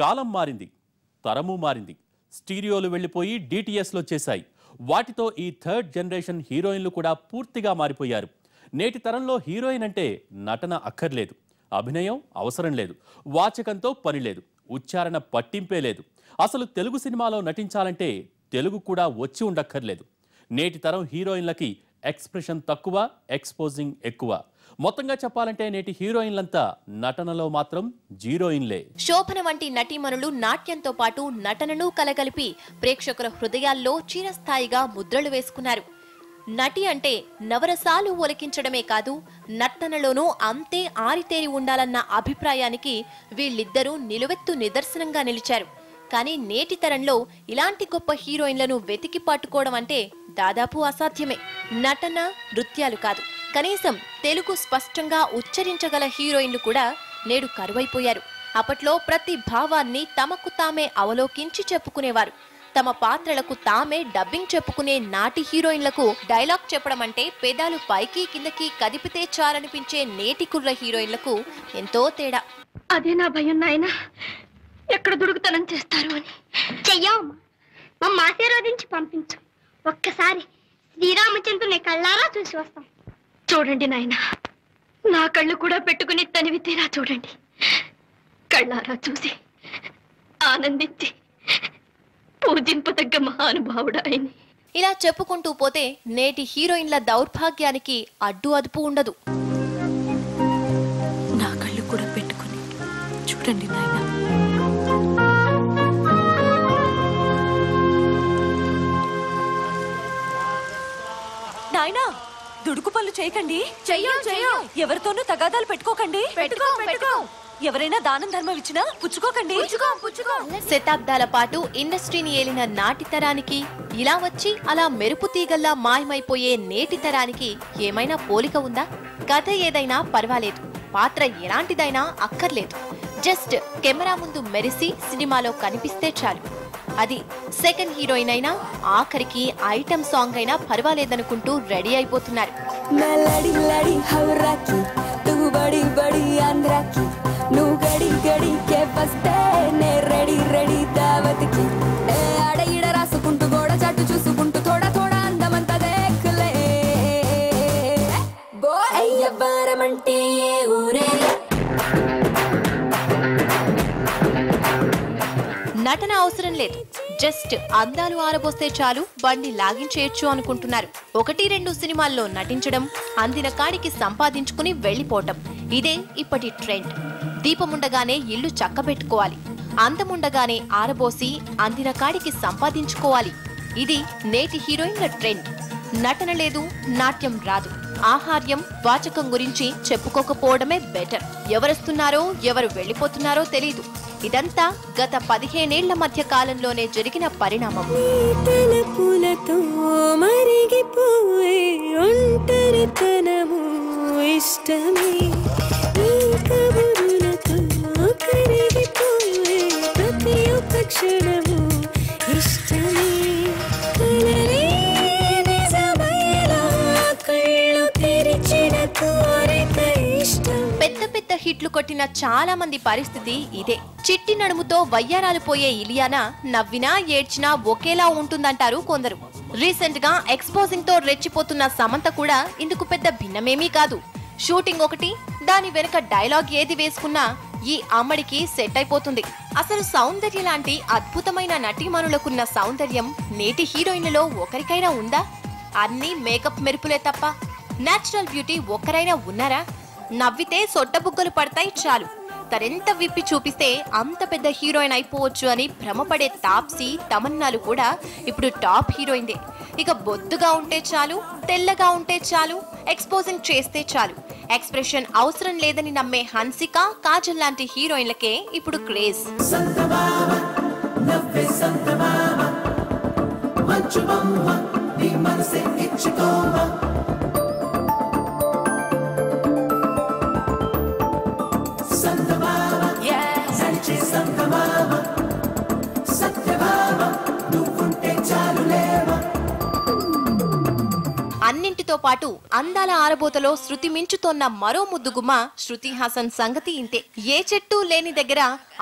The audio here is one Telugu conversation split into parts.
కాలం మారింది, తరము మారింది. స్టీరియోలు వెళ్ళిపోయి డిటిఎస్లో చేశాయి. వాటితో ఈ థర్డ్ జనరేషన్ హీరోయిన్లు కూడా పూర్తిగా మారిపోయారు. నేటి తరంలో హీరోయిన్ అంటే నటన అక్కర్లేదు, అభినయం అవసరం లేదు, వాచకంతో పని లేదు, ఉచ్చారణ పట్టింపే లేదు. అసలు తెలుగు సినిమాలో నటించాలంటే తెలుగు కూడా వచ్చి ఉండక్కర్లేదు. నేటి తరం హీరోయిన్లకి ఎక్స్ప్రెషన్ తక్కువ, ఎక్స్పోజింగ్ ఎక్కువ. మొత్తంగా చెప్పాలంటే నేటి హీరోయిన్లంతా నటనలో మాత్రం జీరోయిన్లే. శోభన వంటి నటీమణులు నాట్యంతో పాటు నటనను కలగలిపి ప్రేక్షకుల హృదయాల్లో చిరస్థాయిగా ముద్రలు వేసుకున్నారు. నటి అంటే నవరసాలు ఒలికించడమే కాదు, నటనలోనూ అంతే ఆరితేరి ఉండాలన్న అభిప్రాయానికి వీళ్ళిద్దరూ నిలువెత్తు నిదర్శనంగా నిలిచారు. కానీ నేటి తరంలో ఇలాంటి గొప్ప హీరోయిన్లను వెతికి పట్టుకోవడం అంటే దాదాపు అసాధ్యమే. నటన, నృత్యాలు కాదు, కనీసం తెలుగు స్పష్టంగా ఉచ్చరించగల హీరోయిన్లు కూడా నేడు కరువైపోయారు. అప్పట్లో ప్రతి భావాన్ని తమకు తామే అవలోకించి చెప్పుకునేవారు. తమ పాత్రలకు తామే డబ్బింగ్ చెప్పుకునే నాటి హీరోయిన్లకు డైలాగ్ చెప్పడం అంటే పెదాలు పైకి కిందకి కదిపితే చాలనిపించే నేటి కుర్ర హీరోయిన్లకు ఎంతో తేడా. అదే నా భయం నాయనా, ఎక్కడ దుడుకుతనం చేస్తారు అని. చెయ్యమ్మా, మమ్మ ఆశీర్వదించి పంపించు. ఒక్కసారి శ్రీరామచంద్రుని కళ్ళారా చూసి వస్తాం. చూడండి నాయన, నా కళ్ళు కూడా పెట్టుకుని తనివి తీరా చూడండి. కళ్ళారా చూసి ఆనందించి పూజింపదగ్గ మహానుభావుడు ఆయన. ఇలా చెప్పుకుంటూ పోతే నేటి హీరోయిన్ల దౌర్భాగ్యానికి అడ్డు అదుపు ఉండదు. నా కళ్ళు కూడా పెట్టుకుని చూడండి నాయన. నాయనా, దుడుకు పనులు చేయకండి. ఎవరితోనూ తగాదాలు పెట్టుకోకండి. ఎవరైనా దానం ధర్మం ఇచ్చినా పుచ్చుకోకండి. శతాబ్దాల పాటు ఇండస్ట్రీని ఏలిన నాటి తరానికి, ఇలా వచ్చి అలా మెరుపు తీగల్లా మాయమైపోయే నేటి తరానికి ఏమైనా పోలిక ఉందా? కథ ఏదైనా పర్వాలేదు, పాత్ర ఎలాంటిదైనా అక్కర్లేదు, జస్ట్ కెమెరా ముందు మెరిసి సినిమాలో కనిపిస్తే చాలు. అది సెకండ్ హీరోయిన్ అయినా, ఆఖరికి ఐటమ్ సాంగ్ అయినా పర్వాలేదనుకుంటూ రెడీ అయిపోతున్నారు. నటన అవసరం లేదు, జస్ట్ అందాలు ఆరబోస్తే చాలు బండి లాగించేయచ్చు అనుకుంటున్నారు. 1-2 సినిమాల్లో నటించడం, అందిన కాడికి సంపాదించుకుని వెళ్లిపోవటం, ఇదే ఇప్పటి ట్రెండ్. దీపముండగానే ఇల్లు చక్కబెట్టుకోవాలి, అందముండగానే ఆరబోసి అందిన కాడికి సంపాదించుకోవాలి. ఇది నేటి హీరోయిన్ల ట్రెండ్. నటన లేదు, నాట్యం రాదు, ఆహార్యం, వాచకం గురించి చెప్పుకోకపోవడమే బెటర్. ఎవరొస్తున్నారో ఎవరు వెళ్లిపోతున్నారో తెలీదు. ఇదంతా గత 15 ఏళ్ల మధ్య కాలంలోనే జరిగిన పరిణామం. పెద్ద పెద్ద హిట్లు కొట్టిన చాలా మంది పరిస్థితి ఇదే. చిట్టి నడుముతో వయ్యారాలు పోయే ఇలియానా నవ్వినా ఏడ్చినా ఒకేలా ఉంటుందంటారు కొందరు. రీసెంట్ గా ఎక్స్పోజింగ్ తో రెచ్చిపోతున్న సమంత కూడా ఇందుకు పెద్ద భిన్నమేమీ కాదు. షూటింగ్ ఒకటి, దాని వెనుక డైలాగ్ ఏది వేసుకున్నా ఈ అమ్మడికి సెట్ అయిపోతుంది. అసలు సౌందర్య లాంటి అద్భుతమైన నటీమణులకున్న సౌందర్యం నేటి హీరోయిన్లలో ఒకరికైనా ఉందా? అన్నీ మేకప్ మెరుపులే తప్ప నేచురల్ బ్యూటీ ఒక్కరైనా ఉన్నారా? నవ్వితే సొట్టబుగ్గలు పడతాయి చాలు, తరెంత విప్పి చూపిస్తే అంత పెద్ద హీరోయిన్ అయిపోవచ్చు అని భ్రమపడే తాప్సీ, తమన్నాలు కూడా ఇప్పుడు టాప్ హీరోయిన్దే. ఇక బొద్దుగా ఉంటే చాలు, తెల్లగా ఉంటే చాలు, ఎక్స్పోజింగ్ చేస్తే చాలు, ఎక్స్ప్రెషన్ అవసరం లేదని నమ్మే హన్సిక, కాజల్ లాంటి హీరోయిన్లకే ఇప్పుడు క్రేజ్. తో పాటు అందాల ఆరబోతలో శృతి మించుతోన్న మరో ముద్దుగుమ్మ శృతి హాసన్ సంగతి ఇంతే. ఏ చెట్టు లేని దగ్గర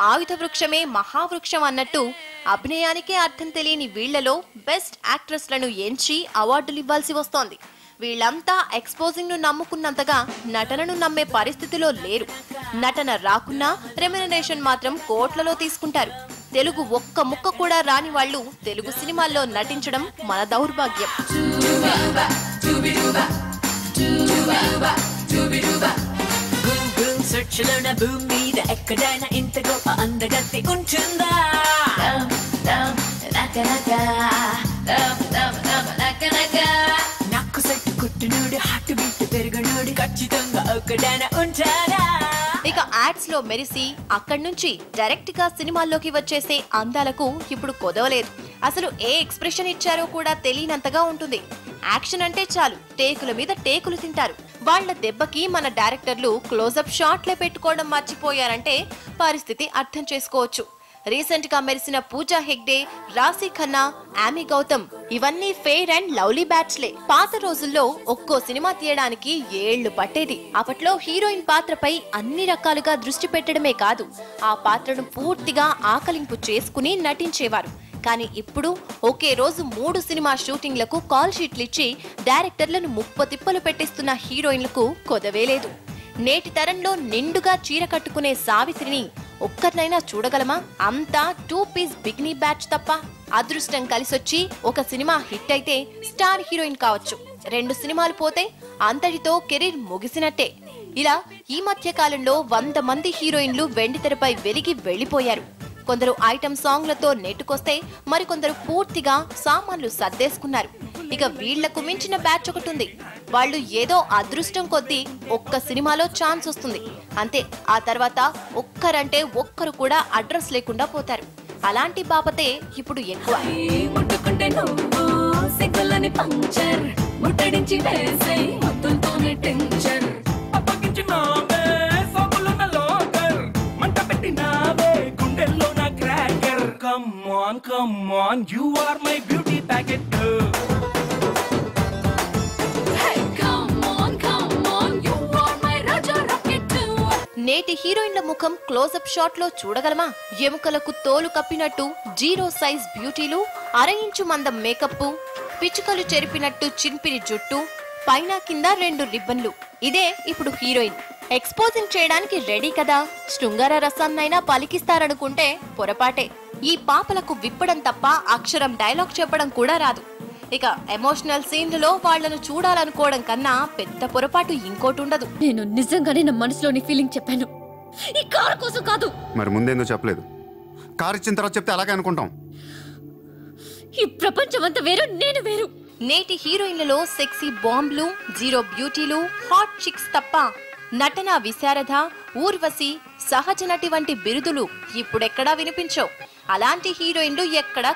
ఆయుధ వృక్షమే మహావృక్షం అన్నట్టు అభినయానికే అర్థం తెలియని వీళ్లలో బెస్ట్ యాక్ట్రెస్ లను ఎంచి అవార్డులు ఇవ్వాల్సి వస్తోంది. వీళ్లంతా ఎక్స్పోజింగ్ ను నమ్ముకున్నంతగా నటనను నమ్మే పరిస్థితిలో లేరు. నటన రాకున్నా రెమ్యునరేషన్ మాత్రం కోట్లలో తీసుకుంటారు. తెలుగు ఒక్క ముక్క కూడా రాని వాళ్ళు తెలుగు సినిమాల్లో నటించడం మన దౌర్భాగ్యం. ఇక యాడ్స్ లో మెరిసి అక్కడి నుంచి డైరెక్ట్ గా సినిమాల్లోకి వచ్చేసే అందాలకు ఇప్పుడు కొదవలేదు. అసలు ఏ ఎక్స్ప్రెషన్ ఇచ్చారో కూడా తెలియనంతగా ఉంటుంది. యాక్షన్ అంటే చాలు టేకుల మీద టేకులు తింటారు. వాళ్ల దెబ్బకి మన డైరెక్టర్లు క్లోజప్ షాట్లే పెట్టుకోవడం మర్చిపోయారంటే పరిస్థితి అర్థం చేసుకోవచ్చు. రీసెంట్ గా మెరిసిన పూజా హెగ్డే, రాశి ఖన్నా, ఆమీ గౌతమ్ ఇవన్నీ ఫెయిర్ అండ్ లవ్లీ బ్యాచ్లే. పాత రోజుల్లో ఒక్కో సినిమా తీయడానికి ఏళ్లు పట్టేది. అప్పట్లో హీరోయిన్ పాత్రపై అన్ని రకాలుగా దృష్టి పెట్టడమే కాదు, ఆ పాత్రను పూర్తిగా ఆకలింపు చేసుకుని నటించేవారు. కానీ ఇప్పుడు ఒకే రోజు 3 సినిమా షూటింగ్లకు కాల్ షీట్లు ఇచ్చి డైరెక్టర్లను ముప్పతిప్పలు పెట్టిస్తున్న హీరోయిన్లకు కొదవేలేదు. నేటి తరంలో నిండుగా చీర కట్టుకునే సావిత్రిని ఒక్కరినైనా చూడగలమా? అంతా 2 పీస్ బిగినీ బ్యాచ్ తప్ప. అదృష్టం కలిసొచ్చి ఒక సినిమా హిట్ అయితే స్టార్ హీరోయిన్ కావచ్చు, 2 సినిమాలు పోతే అంతటితో కెరీర్ ముగిసినట్టే. ఇలా ఈ మధ్య కాలంలో 100 మంది హీరోయిన్లు వెండితెరపై వెలిగి వెళ్లిపోయారు. కొందరు ఐటమ్ సాంగ్లతో నెట్టుకొస్తే మరికొందరు పూర్తిగా సామాన్లు సర్దేసుకున్నారు. ఇక వీళ్లకు మించిన బ్యాచ్ ఒకటి ఉంది. వాళ్ళు ఏదో అదృష్టం కొద్దీ ఒక్క సినిమాలో ఛాన్స్ వస్తుంది అంతే. ఆ తర్వాత ఒక్కరంటే ఒక్కరు కూడా అడ్రస్ లేకుండా పోతారు. అలాంటి బాపతే ఇప్పుడు ఎక్కువ. Come on, you are my beauty packet girl. Hey, come on, you are my Raja Rocket too. నేటి హీరోయిన్ల ముఖం క్లోజప్ షాట్ లో చూడగలమా? ఎముకలకు తోలు కప్పినట్టు జీరో సైజ్ బ్యూటీలు, అరయించు మందం మేకప్, పిచ్చుకలు చెరిపినట్టు చింపిరి జుట్టు, పైన కింద 2 రిబ్బన్లు. ఇదే ఇప్పుడు హీరోయిన్. ఎక్స్పోజింగ్ చేయడానికి రెడీ కదా, శృంగార రసాన్నైనా పలికిస్తారనుకుంటే పొరపాటే. ఈ పాపలకు విప్పడం తప్ప అక్షరం డైలాగ్ చెప్పడం కూడా రాదు. ఇక ఎమోషనల్ సీన్లలో వాళ్లను చూడాలనుకోవడం కన్నా పెద్ద పొరపాటు ఇంకోటి ఉండదు. నేను నిజంగానే నా మనసులోని ఫీలింగ్ చెప్పాను, ఈ కార్ కోసం కాదు. మరి ముందేందో చెప్పలేదు? కార్ ఇచ్చిన తర్వాత చెప్తే అలాగే అనుకుంటాం. ఈ ప్రపంచం అంతా వేరు, నేను వేరు. నేటి హీరోయిన్లలో సెక్సీ బాంబ్లు, జీరో బ్యూటీలు, హాట్ చిక్స్ తప్ప నటన విశారద, ఊర్వశి, సహజ నటి వంటి బిరుదులు ఇప్పుడెక్కడా వినిపించవు. అలాంటి హీరోయిన్లు ఎక్కడా